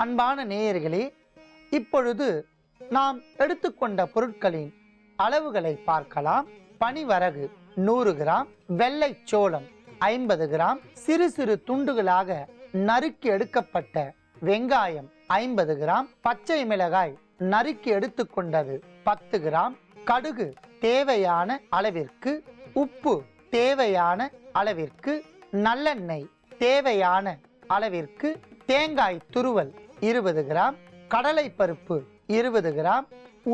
அன்பான நேயர்களே, இப்பொழுது நாம் எடுத்துக்கொண்ட பொருட்களின் அளவுகளை பார்க்கலாம். பனிவரகு 100 கிராம், வெள்ளை சோளம் 50 கிராம், சிறு சிறு துண்டுகளாக நறுக்கி எடுக்கப்பட்ட வெங்காயம் 50 கிராம், பச்சை மிளகாய் நறுக்கி எடுத்துக்கொண்டது 10 கிராம், கடுகு தேவையான அளவிற்கு, உப்பு தேவையான அளவிற்கு, நல்லெண்ணெய் தேவையான அளவிற்கு, தேங்காய் துருவல் 20 கிராம், கடலை பருப்பு 20 கிராம்,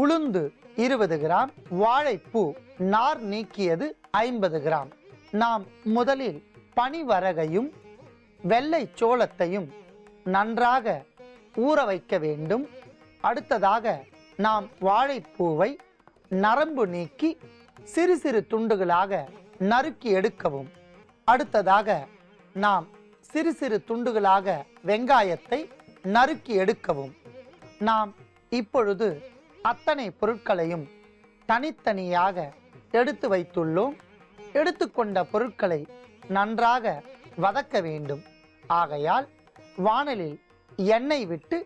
உளுந்து 20 கிராம், வாழைப்பூ நார் நீக்கியது 50 கிராம். நாம் முதலில் பனிவரகையும் வெள்ளை சோளத்தையும் நன்றாக ஊற வைக்க வேண்டும். அடுத்ததாக நாம் வாழைப்பூவை நரம்பு நீக்கி சிறு சிறு துண்டுகளாக நறுக்கி எடுக்கவும். அடுத்ததாக நாம் சிறு சிறு துண்டுகளாக வெங்காயத்தை நறுக்கி எடுக்கவும். நாம் இப்பொழுது அத்தனை பொருட்களையும் தனித்தனியாக எடுத்து வைத்துள்ளோம். எடுத்துக்கொண்ட பொருட்களை நன்றாக வதக்க வேண்டும். ஆகையால் வாணலில் எண்ணெய் விட்டு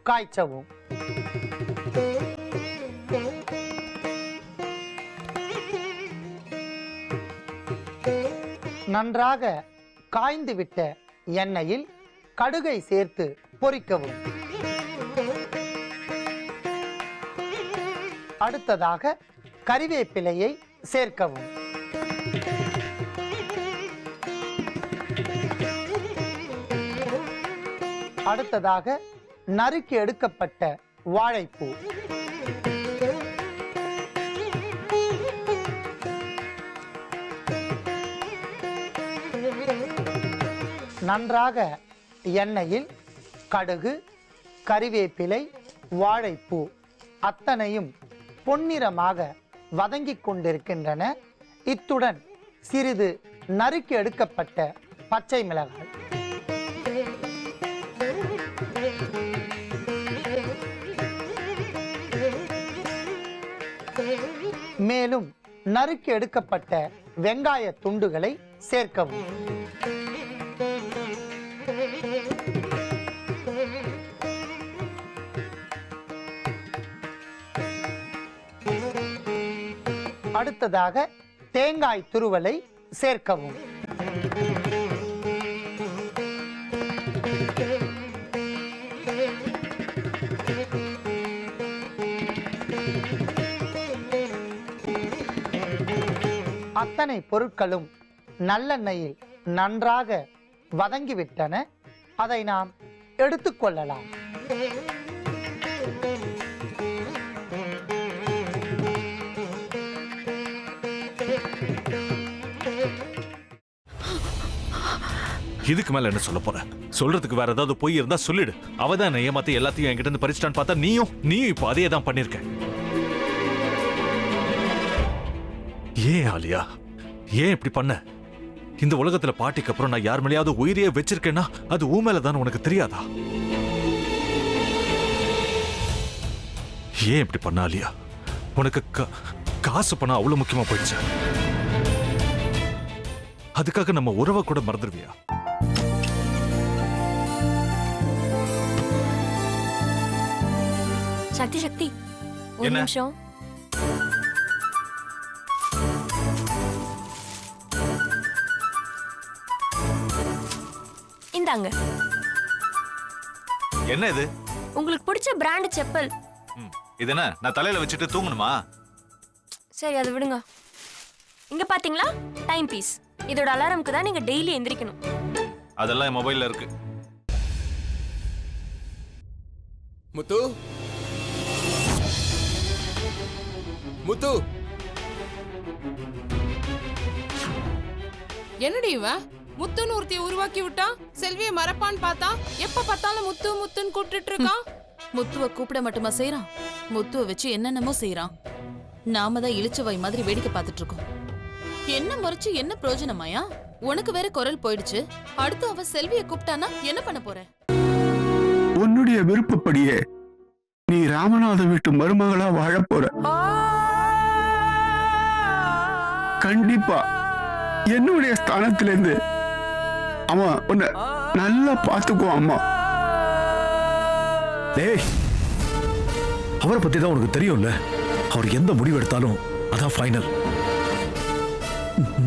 காய்ச்சவும். நன்றாக காய்ந்துவிட்ட எண்ணெயில் கடுகை சேர்த்து பொரிக்கவும். அடுத்ததாக கறிவேப்பிலையை சேர்க்கவும். அடுத்ததாக நறுக்கி எடுக்கப்பட்ட வாழைப்பூ, நன்றாக எண்ணெயில் கடுகு, கறிவேப்பிலை, வாழைப்பூ அத்தனையும் பொன்னிறமாக வதங்கிக் கொண்டிருக்கின்றன. இத்துடன் சிறிது நறுக்கி எடுக்கப்பட்ட பச்சை மிளகாய், மேலும் நறுக்கி எடுக்கப்பட்ட வெங்காய துண்டுகளை சேர்க்கவும். அடுத்ததாக தேங்காய் துருவலை சேர்க்கவும். அத்தனை பொருட்களும் நல்லெண்ணெயில் நன்றாக வதங்கிவிட்டன. அதை நாம் எடுத்துக்கொள்ளலாம். இதுக்கு மேல என்ன சொல்ல போற? சொல்றதுக்கு வேற ஏதாவது போய் இருந்தா சொல்லிடு. அவதான் ஏமாத்தி எல்லாத்தையும் என்கிட்ட இருந்து பறிச்சிட்டான்னு பார்த்தா நீயும் இப்ப அதே தான் பண்ணிருக்க. ஏன் ஆலியா, ஏன் இப்படி பண்ண? இந்த உலகத்துல பாட்டிக்கு அப்புறம் நான் யார் மேலேயாவது உயிரியே வச்சிருக்கேன்னா அது ஊ மேலதான் உனக்கு தெரியாதா? ஏன் இப்படி பண்ண ஆலியா? உனக்கு காசு பணம் அவ்வளவு முக்கியமா போயிடுச்சு. அதுக்காக நம்ம உறவை கூட மறந்துடுவியா? சக்தி சக்தி, ஒரு நிமிஷம். இந்தாங்க. என்ன இது? உங்களுக்கு பிடிச்ச பிராண்ட் செப்பல். இது என்ன நான் தலையில வச்சுட்டு தூங்கணுமா? சரி, அதை விடுங்க. இங்க பாத்தீங்களா, டைம் பீஸ். இதோட அலாரம்க்கு தான் நீங்க டெய்லி எந்திரிக்கணும். அதெல்லாம் என் மொபைல்ல இருக்கு. முத்து, முத்து, என்னடி இவன் முத்துன்னு ஒருத்தைய உருவாக்கி விட்டான்? செல்வியை மறப்பான்னு பார்த்தா எப்ப பார்த்தாலும் முத்து முத்துன்னு கூப்பிட்டு இருக்கான். முத்துவை கூப்பிட மட்டுமா செய்யறான்? முத்துவை வச்சு என்னென்னமோ செய்யறான். நாம தான் இழிச்சவை மாதிரி வேடிக்கை பார்த்துட்டு இருக்கோம். என்ன முறைச்சு என்ன பிரயோஜனமாயா? உனக்கு வேற குரல் போயிடுச்சு. அடுத்து அவ செல்வியை கூப்பிட்டானா என்ன பண்ண போற? உன்னுடைய விருப்பப்படியே நீ ராமநாத வீட்டு மருமகளா வாழ போற. கண்டிப்பா என்னுடைய ஸ்தானத்திலிருந்து அவன் உன்னை நல்லா பார்த்துக்குவான். அம்மா டேய், அவரை பத்தி தான் உனக்கு தெரியும்ல. அவர் எந்த முடிவு எடுத்தாலும் அதான் ஃபைனல்.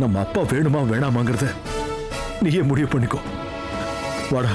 நம்ம அப்பா வேணுமா வேணாமாங்கிறத நீயே முடிவு பண்ணிக்கோ. வாடா.